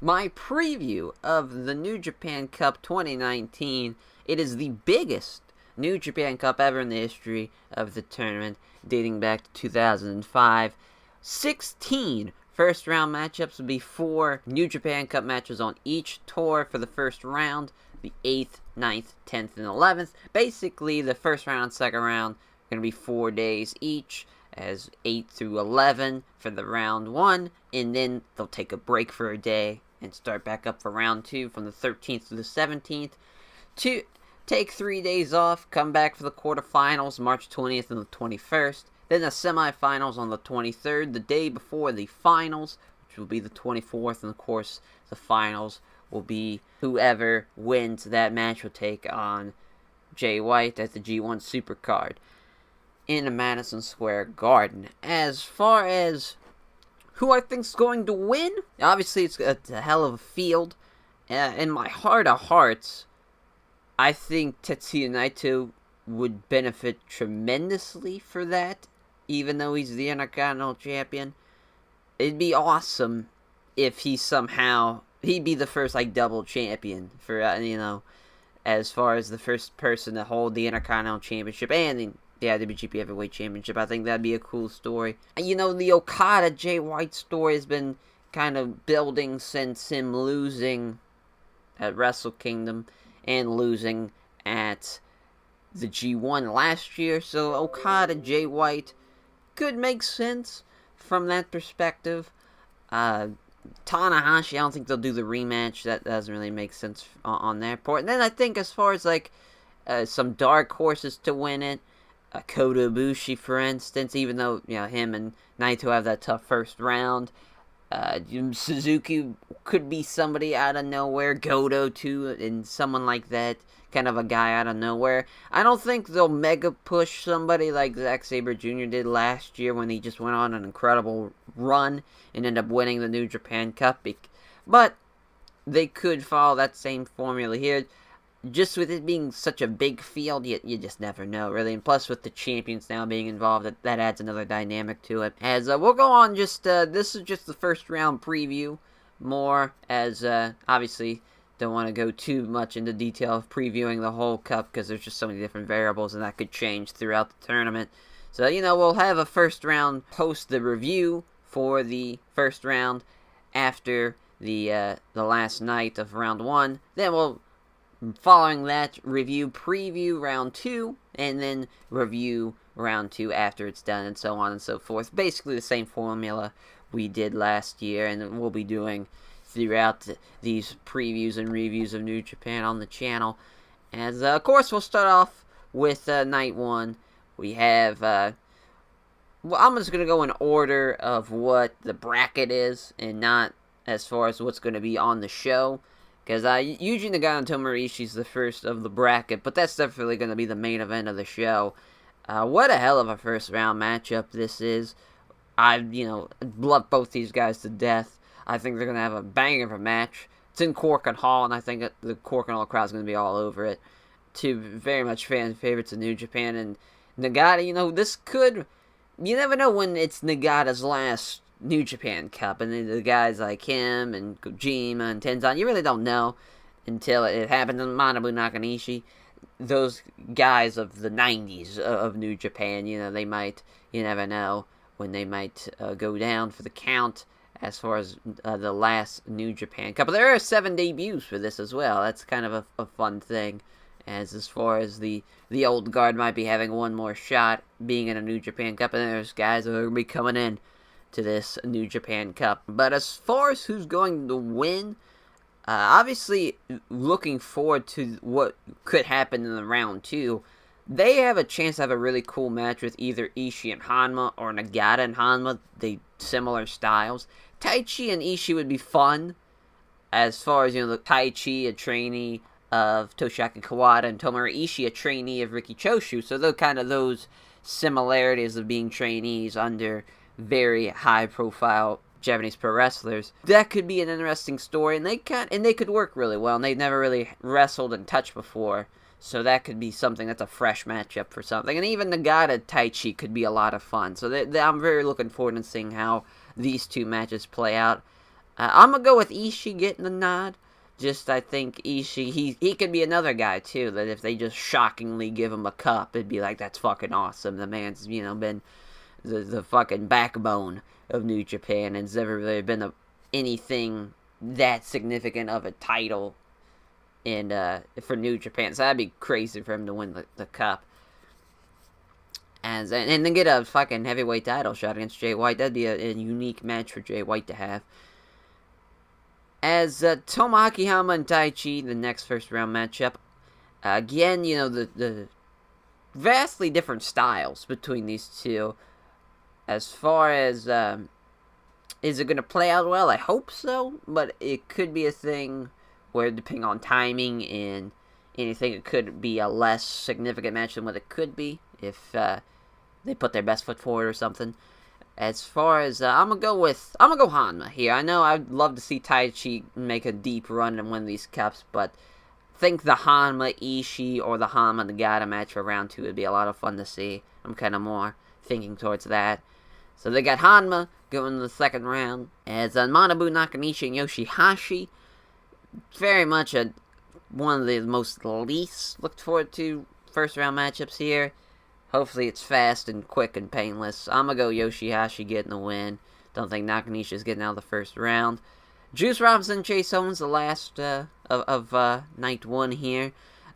my preview of the New Japan Cup 2019. It is the biggest New Japan Cup ever in the history of the tournament, dating back to 2005. 16 first round matchups will be 4 New Japan Cup matches on each tour for the first round, the 8th, 9th, 10th, and 11th. Basically, the first round and second round are going to be 4 days each, as 8 through 11 for the round 1, and then they'll take a break for a day and start back up for round 2 from the 13th to the 17th. To take 3 days off, come back for the quarterfinals March 20th and the 21st, then the semifinals on the 23rd, the day before the finals, which will be the 24th, and of course the finals will be whoever wins that match will take on Jay White at the G1 Supercard in the Madison Square Garden. As far as who I think's going to win, obviously it's a hell of a field. In my heart of hearts, I think Tetsuya Naito would benefit tremendously for that, even though he's the Intercontinental Champion. It'd be awesome if he'd be the first double champion for as far as the first person to hold the Intercontinental Championship and the IWGP Heavyweight Championship. I think that'd be a cool story. The Okada Jay White story has been kind of building since him losing at Wrestle Kingdom and losing at the G1 last year. So Okada Jay White could make sense from that perspective. Tanahashi, I don't think they'll do the rematch. That doesn't really make sense on their part. And then I think as far as some dark horses to win it, Kota Ibushi, for instance, even though him and Naito have that tough first round. Suzuki could be somebody out of nowhere. Goto, too, and someone like that. Kind of a guy out of nowhere. I don't think they'll mega push somebody like Zack Sabre Jr. did last year when he just went on an incredible run and ended up winning the New Japan Cup. But they could follow that same formula here. Just with it being such a big field, you just never know, really. And plus, with the champions now being involved, that adds another dynamic to it. As we'll go on, this is just the first round preview. More as, obviously, don't want to go too much into detail of previewing the whole cup, because there's just so many different variables, and that could change throughout the tournament. So, we'll have a first round post the review for the first round after the last night of round 1. Then we'll, following that, preview round 2, and then review round 2 after it's done, and so on and so forth. Basically the same formula we did last year, and we'll be doing throughout these previews and reviews of New Japan on the channel. As, of course, we'll start off with night 1. We have, I'm just going to go in order of what the bracket is, and not as far as what's going to be on the show. Because Yuji Nagata and Tomohiro Ishii's the first of the bracket, but that's definitely going to be the main event of the show. What a hell of a first round matchup this is. I love both these guys to death. I think they're going to have a banger of a match. It's in Korakuen Hall, and I think the Korakuen Hall crowd's going to be all over it. Two very much fan favorites of New Japan, and Nagata, this could, you never know when it's Nagata's last New Japan Cup, and then the guys like him and Kojima and Tenzan, you really don't know until it happens. And Manabu Nakanishi, those guys of the 90s of New Japan, they might, you never know when they might go down for the count as far as the last New Japan Cup. But there are 7 debuts for this as well. That's kind of a fun thing, as far as the old guard might be having one more shot being in a New Japan Cup, and there's guys that are going to be coming in to this New Japan Cup. But as far as who's going to win, obviously looking forward to what could happen in the round 2. They have a chance to have a really cool match with either Ishii and Hanma or Nagata and Hanma. They similar styles. Taichi and Ishii would be fun, as far as, the Taichi, a trainee of Toshiaki Kawada, and Tomohiro Ishii, a trainee of Riki Choshu. So they're kind of those similarities of being trainees under very high-profile Japanese pro wrestlers. That could be an interesting story, and they could work really well, and they've never really wrestled and touched before, so that could be something that's a fresh matchup for something. And even Nagata Taichi could be a lot of fun, so I'm very looking forward to seeing how these two matches play out. I'm gonna go with Ishii getting the nod. Just, I think Ishii, he could be another guy, too, that if they just shockingly give him a cup, it'd be like, that's fucking awesome. The man's, been the fucking backbone of New Japan, and it's never really been anything that significant of a title for New Japan. So that'd be crazy for him to win the cup. And then get a fucking heavyweight title shot against Jay White. That'd be a unique match for Jay White to have. As Tomoaki Honma and Taichi, the next first round matchup. Again, the vastly different styles between these two. As far as, is it going to play out well? I hope so, but it could be a thing where, depending on timing and anything, it could be a less significant match than what it could be if they put their best foot forward or something. As far as, I'm gonna go Honma here. I know I'd love to see Taichi make a deep run and win these cups, but I think the Honma Ishii or the Honma Nagata match for round 2 would be a lot of fun to see. I'm kind of more thinking towards that. So they got Honma going to the second round, as Manabu Nakanishi and Yoshihashi. Very much one of the most least looked forward to first round matchups here. Hopefully it's fast and quick and painless. I'm going to go Yoshihashi getting the win. Don't think Nakanishi's getting out of the first round. Juice Robinson, Chase Owens, the last of night 1 here.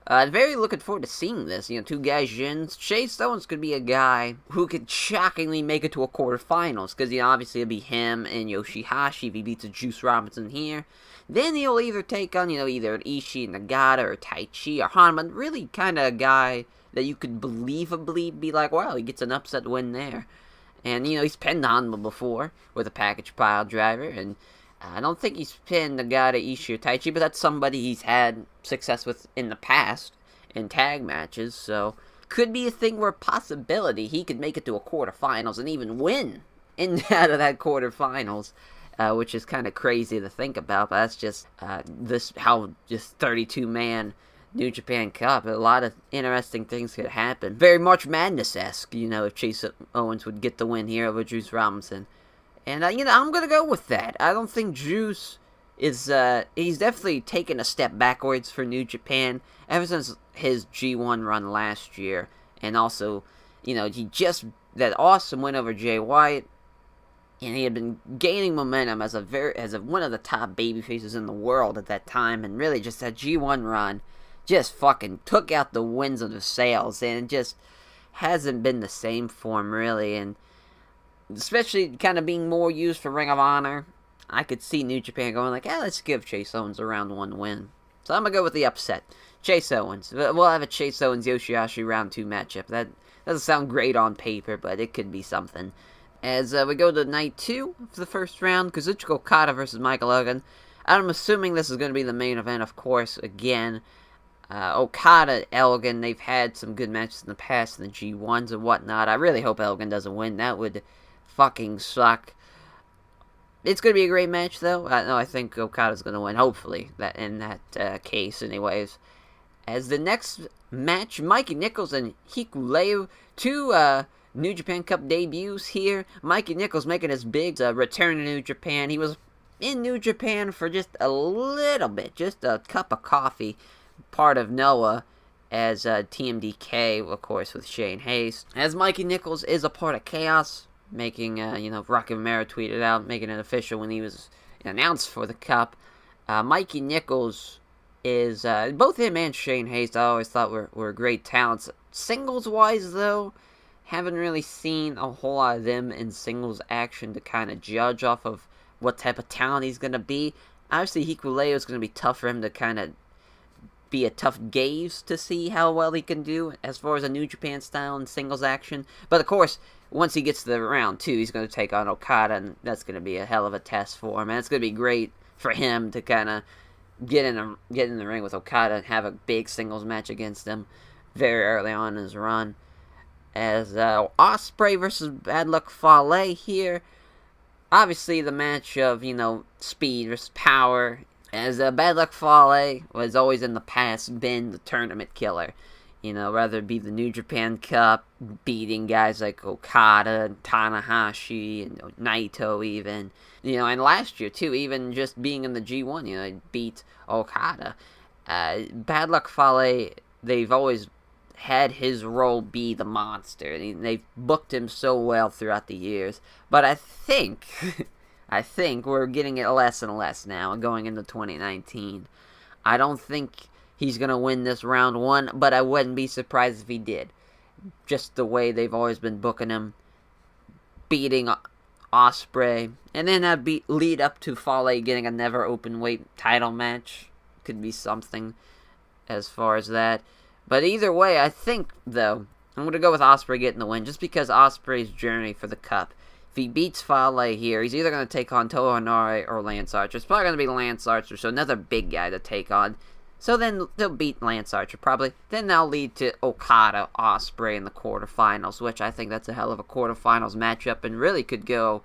Very looking forward to seeing this. Two guys, Jins. Chase Owens could be a guy who could shockingly make it to a quarterfinals. Because, obviously it'll be him and Yoshihashi if he beats a Juice Robinson here. Then he'll either take on, either Ishii, Nagata, or Taichi, or Honma. Really kind of a guy that you could believably be like, wow, he gets an upset win there. And, he's pinned Honma before with a package pile driver, and I don't think he's pinned Nagata, Ishii, or Taichi, but that's somebody he's had success with in the past in tag matches, so could be a thing where possibility he could make it to a quarterfinals and even win out of that quarterfinals, which is kind of crazy to think about, but that's just how 32-man New Japan Cup. A lot of interesting things could happen. Very March Madness-esque, if Chase Owens would get the win here over Juice Robinson. And, I'm going to go with that. I don't think Juice is, he's definitely taken a step backwards for New Japan ever since his G1 run last year. And also, he just, that awesome win over Jay White. And he had been gaining momentum as one of the top babyfaces in the world at that time. And really just that G1 run just fucking took out the winds of the sails, and it just hasn't been the same form, really, and especially kind of being more used for Ring of Honor, I could see New Japan going like, let's give Chase Owens a round 1 win. So I'm going to go with the upset. Chase Owens. We'll have a Chase Owens-Yoshihashi round 2 matchup. That doesn't sound great on paper, but it could be something. As we go to night 2 for the first round, Kazuchika Okada versus Michael Elgin. I'm assuming this is going to be the main event, of course, again. Okada, Elgin, they've had some good matches in the past in the G1s and whatnot. I really hope Elgin doesn't win. That would fucking suck. It's going to be a great match, though. I think Okada's going to win, hopefully, in that case, anyways. As the next match, Mikey Nicholls and Hikuleo, 2 New Japan Cup debuts here. Mikey Nicholls making his big return to New Japan. He was in New Japan for just a little bit, just a cup of coffee, part of Noah as TMDK, of course, with Shane Hayes. As Mikey Nicholls is a part of Chaos, making, Rocky Romero tweeted out, making it official when he was announced for the Cup. Mikey Nicholls is, both him and Shane Hayes I always thought were great talents. Singles-wise, though, haven't really seen a whole lot of them in singles action to kind of judge off of what type of talent he's going to be. Obviously, Hikuleo is going to be tough for him to kind of be a tough gaze to see how well he can do as far as a New Japan style and singles action. But of course, once he gets to the round 2, he's going to take on Okada, and that's going to be a hell of a test for him. And it's going to be great for him to kind of get in the ring with Okada and have a big singles match against him very early on in his run. As Ospreay versus Bad Luck Fale here. Obviously, the match of, speed versus power. As Bad Luck Fale was always in the past been the tournament killer. Rather it be the New Japan Cup, beating guys like Okada and Tanahashi and Naito even. And last year too, even just being in the G1, it beat Okada. Bad Luck Fale, they've always had his role be the monster. They've booked him so well throughout the years. But I think, I think we're getting it less and less now, going into 2019. I don't think he's going to win this round one, but I wouldn't be surprised if he did. Just the way they've always been booking him, beating Ospreay, and then that lead up to Fale getting a never open weight title match. Could be something as far as that. But either way, I think, though, I'm going to go with Ospreay getting the win, just because Ospreay's journey for the Cup. If he beats Fale here, he's either going to take on Toa Henare or Lance Archer. It's probably going to be Lance Archer, so another big guy to take on. So then they'll beat Lance Archer, probably. Then that'll lead to Okada, Ospreay in the quarterfinals, which I think that's a hell of a quarterfinals matchup, and really could go...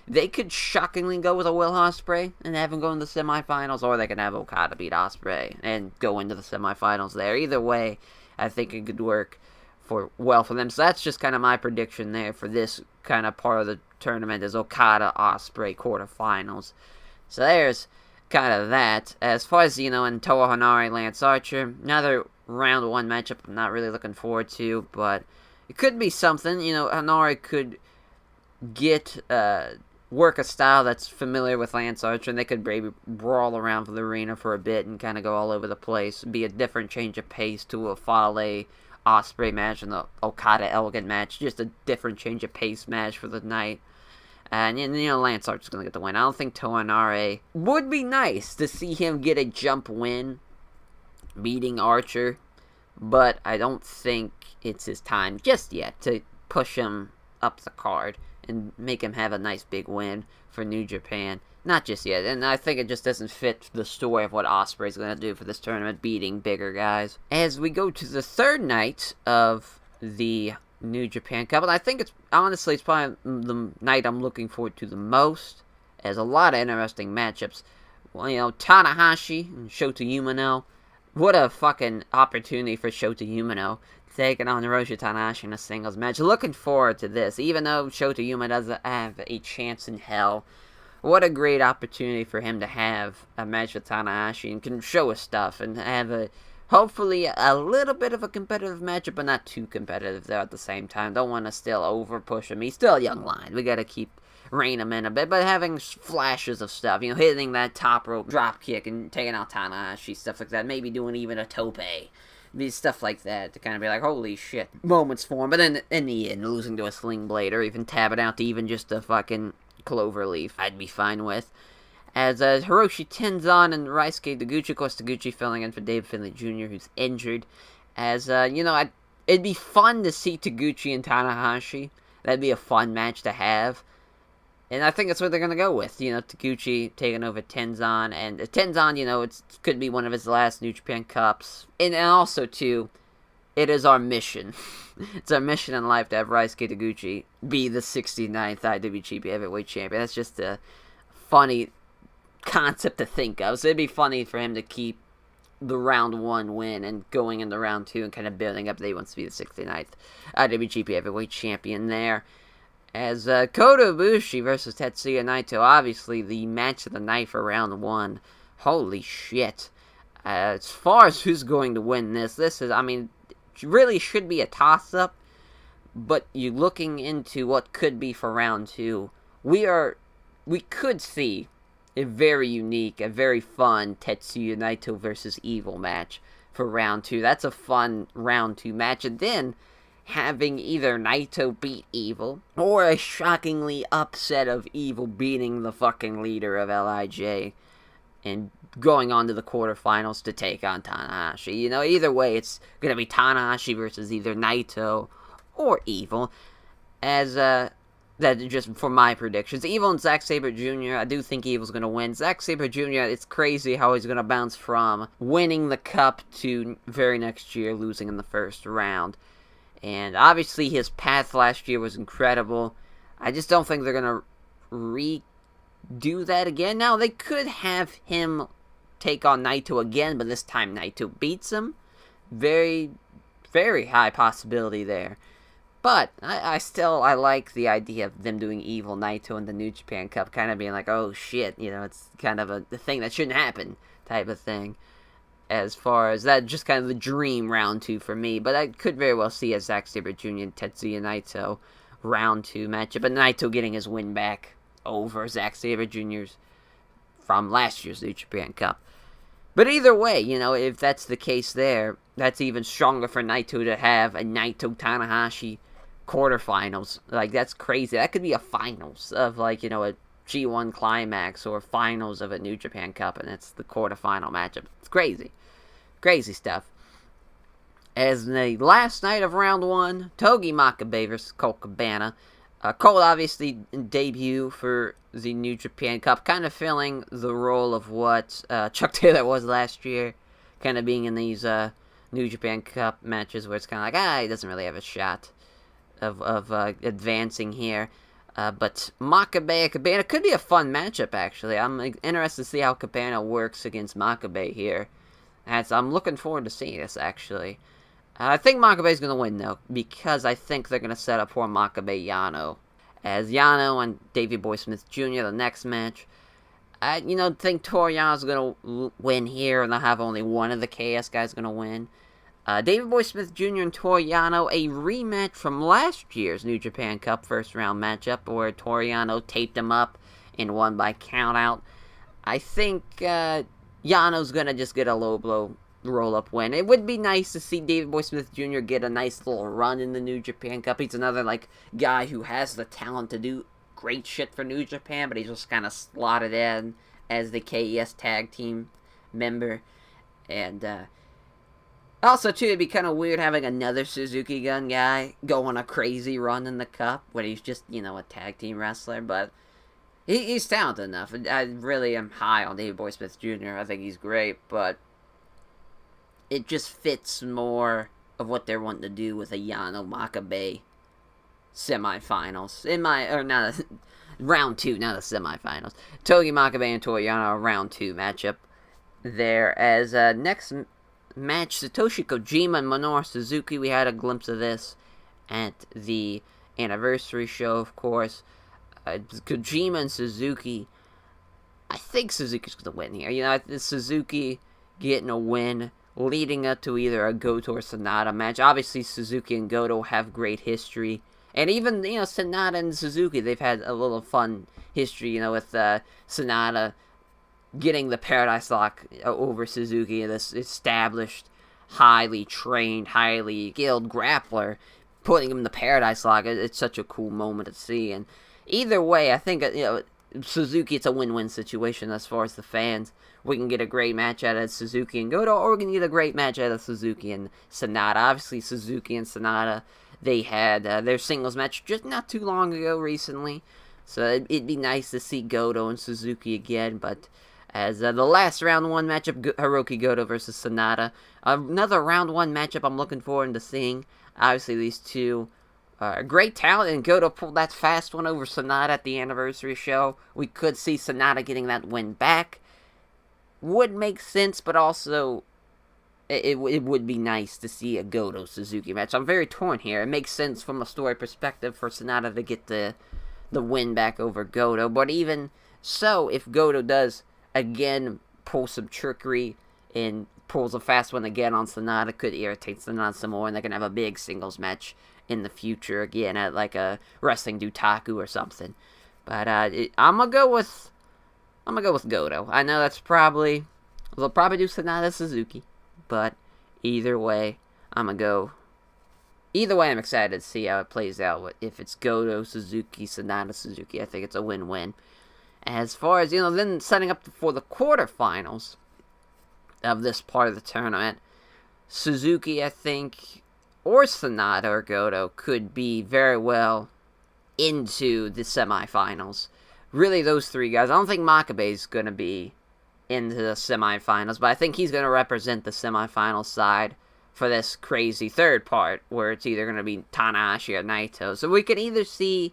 They could shockingly go with a Will Ospreay and have him go in the semifinals, or they could have Okada beat Ospreay and go into the semifinals there. Either way, I think it could work for them. So that's just kind of my prediction there for this kind of part of the tournament, is Okada, Ospreay quarterfinals. So there's kind of that. As far as, in Toa Henare, Lance Archer, another round one matchup I'm not really looking forward to, but it could be something. Henare could get... work a style that's familiar with Lance Archer, and they could maybe brawl around the arena for a bit and kind of go all over the place. Be a different change of pace to a Fale Ospreay match and the Okada Elegant match. Just a different change of pace match for the night. And, Lance Archer's going to get the win. I don't think Toa Henare... Would be nice to see him get a jump win, beating Archer, but I don't think it's his time just yet to push him up the card and make him have a nice big win for New Japan. Not just yet, and I think it just doesn't fit the story of what Ospreay's going to do for this tournament, beating bigger guys. As we go to the third night of the New Japan Cup, and I think it's probably the night I'm looking forward to the most, as a lot of interesting matchups. Well, Tanahashi and Shota Umino. What a fucking opportunity for Shota Umino, taking on Hiroshi Tanahashi in a singles match. Looking forward to this, even though Shota Umino doesn't have a chance in hell. What a great opportunity for him to have a match with Tanahashi and can show his stuff and have hopefully a little bit of a competitive matchup, but not too competitive there at the same time. Don't want to still over push him. He's still a young lion. We got to keep rein him in a bit, but having flashes of stuff, hitting that top rope drop kick and taking out Tanahashi, stuff like that. Maybe doing even a tope. Stuff like that to kind of be like, holy shit, moments for him. But then in the end, losing to a Sling Blade or even tapping out to even just a fucking Cloverleaf, I'd be fine with. As Hiroshi Tenzan and Ryusuke Taguchi, of course, Taguchi filling in for Dave Finlay Jr., who's injured. As, it'd be fun to see Taguchi and Tanahashi. That'd be a fun match to have. And I think that's what they're going to go with. Taguchi taking over Tenzan. And Tenzan, it could be one of his last New Japan Cups. And also, too, it is our mission. It's our mission in life to have Ryusuke Taguchi be the 69th IWGP Heavyweight Champion. That's just a funny concept to think of. So it'd be funny for him to keep the round one win and going into round two and kind of building up that he wants to be the 69th IWGP Heavyweight Champion there. As Kota Ibushi versus Tetsuya Naito, obviously the match of the night for round one. Holy shit. As far as who's going to win this is, really should be a toss-up, but you're looking into what could be for round two. We could see a very unique, a very fun Tetsuya Naito versus Evil match for round two. That's a fun round two match, and then having either Naito beat Evil, or a shockingly upset of Evil beating the fucking leader of LIJ, and going on to the quarterfinals to take on Tanahashi. Either way, it's going to be Tanahashi versus either Naito or Evil. As, that just for my predictions. Evil and Zack Sabre Jr., I do think Evil's going to win. Zack Sabre Jr., it's crazy how he's going to bounce from winning the cup to very next year losing in the first round. And obviously his path last year was incredible. I just don't think they're going to redo that again. Now, they could have him take on Naito again, but this time Naito beats him. Very very high possibility there. But I like the idea of them doing Evil Naito in the New Japan Cup, kind of being like, oh shit, it's kind of a thing that shouldn't happen type of thing. As far as that, just kind of the dream round 2 for me. But I could very well see a Zack Sabre Jr. and Tetsuya Naito round 2 matchup, but Naito getting his win back over Zack Sabre Jr.'s from last year's New Japan Cup. But either way, if that's the case there, that's even stronger for Naito to have a Naito Tanahashi quarterfinals. Like, that's crazy. That could be a finals of, a G1 climax or finals of a New Japan Cup, and it's the quarterfinal matchup. It's crazy. Crazy stuff. As the last night of round 1, Togi Makabe versus Colt Cabana. Colt obviously debut for the New Japan Cup, kind of filling the role of what Chuck Taylor was last year, kind of being in these New Japan Cup matches where it's kind of like, he doesn't really have a shot of advancing here. But Makabe, Cabana could be a fun matchup, actually. I'm interested to see how Cabana works against Makabe here. As I'm looking forward to seeing this, actually. I think Makabe's going to win, though, because I think they're going to set up for Makabe Yano. As Yano and Davey Boy Smith Jr., the next match. I think Toru Yano's going to win here, and they'll have only one of the KS guys going to win. Davey Boy Smith Jr. and Toru Yano, a rematch from last year's New Japan Cup first round matchup, where Toru Yano taped him up and won by countout. I think Yano's going to just get a low blow roll-up win. It would be nice to see Davey Boy Smith Jr. get a nice little run in the New Japan Cup. He's another, guy who has the talent to do great shit for New Japan, but he's just kind of slotted in as the KES tag team member. And, also, too, it'd be kind of weird having another Suzuki Gun guy go on a crazy run in the Cup when he's just, a tag team wrestler, but he's talented enough. I really am high on Davey Boy Smith Jr. I think he's great, but it just fits more of what they're wanting to do with a Yano Makabe semifinals. Round 2, not the semifinals. Togi Makabe and Toru Yano, round 2 matchup there. As next match, Satoshi Kojima and Minoru Suzuki. We had a glimpse of this at the anniversary show, of course. Kojima and Suzuki. I think Suzuki's going to win here. Suzuki getting a win, leading up to either a Goto or Sonata match. Obviously, Suzuki and Goto have great history. And even, Sonata and Suzuki, they've had a little fun history, with Sonata getting the Paradise Lock over Suzuki, this established, highly trained, highly skilled grappler, putting him in the Paradise Lock. It's such a cool moment to see. And either way, I think, Suzuki, it's a win-win situation as far as the fans. We can get a great match out of Suzuki and Goto, or we can get a great match out of Suzuki and Sonata. Obviously, Suzuki and Sonata, they had their singles match just not too long ago recently. So it'd be nice to see Goto and Suzuki again, but as the last round 1 matchup, Hiroki Goto versus Sonata. Another round 1 matchup I'm looking forward to seeing. Obviously, these two are great talent, and Goto pulled that fast one over Sonata at the anniversary show. We could see Sonata getting that win back. Would make sense, but also it would be nice to see a Goto-Suzuki match. I'm very torn here. It makes sense from a story perspective for Sonata to get the win back over Goto, but even so, if Goto does again pull some trickery and pulls a fast one again on Sonata, could irritate Sonata some more, and they can have a big singles match in the future again at a Wrestling Dutaku or something. But I'm gonna go with Goto. I know they'll probably do Sonata Suzuki, but either way, I'm excited to see how it plays out. If it's Goto Suzuki, Sonata Suzuki, I think it's a win-win. As far as, then setting up for the quarterfinals of this part of the tournament, Suzuki, I think, or Sonata or Goto could be very well into the semifinals. Really, those three guys. I don't think Makabe's going to be into the semifinals, but I think he's going to represent the semifinal side for this crazy third part, where it's either going to be Tanahashi or Naito. So we could either see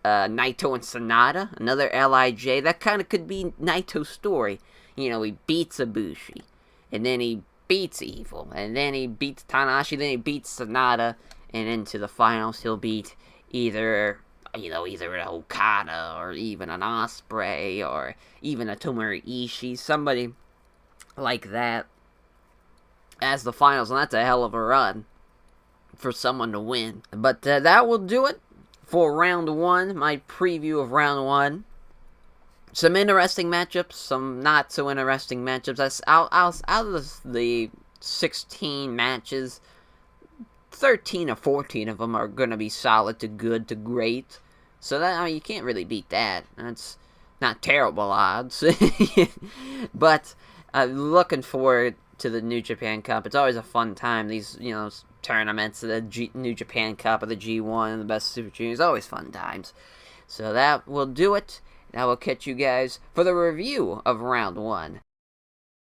Naito and Sonata, another LIJ. That kind of could be Naito's story. He beats Ibushi, and then he beats Evil, and then he beats Tanahashi, then he beats Sanada, and into the finals he'll beat either an Okada, or even an Ospreay, or even a Tomohiro Ishii, somebody like that, as the finals, and that's a hell of a run for someone to win. But that will do it for round one, my preview of round one. Some interesting matchups, some not so interesting matchups. Out of the 16 matches, 13 or 14 of them are going to be solid to good to great. So that, you can't really beat that. That's not terrible odds. But looking forward to the New Japan Cup. It's always a fun time. These, tournaments, the New Japan Cup or the G1 and the Best Super Juniors, always fun times. So that will do it. And I will catch you guys for the review of round one.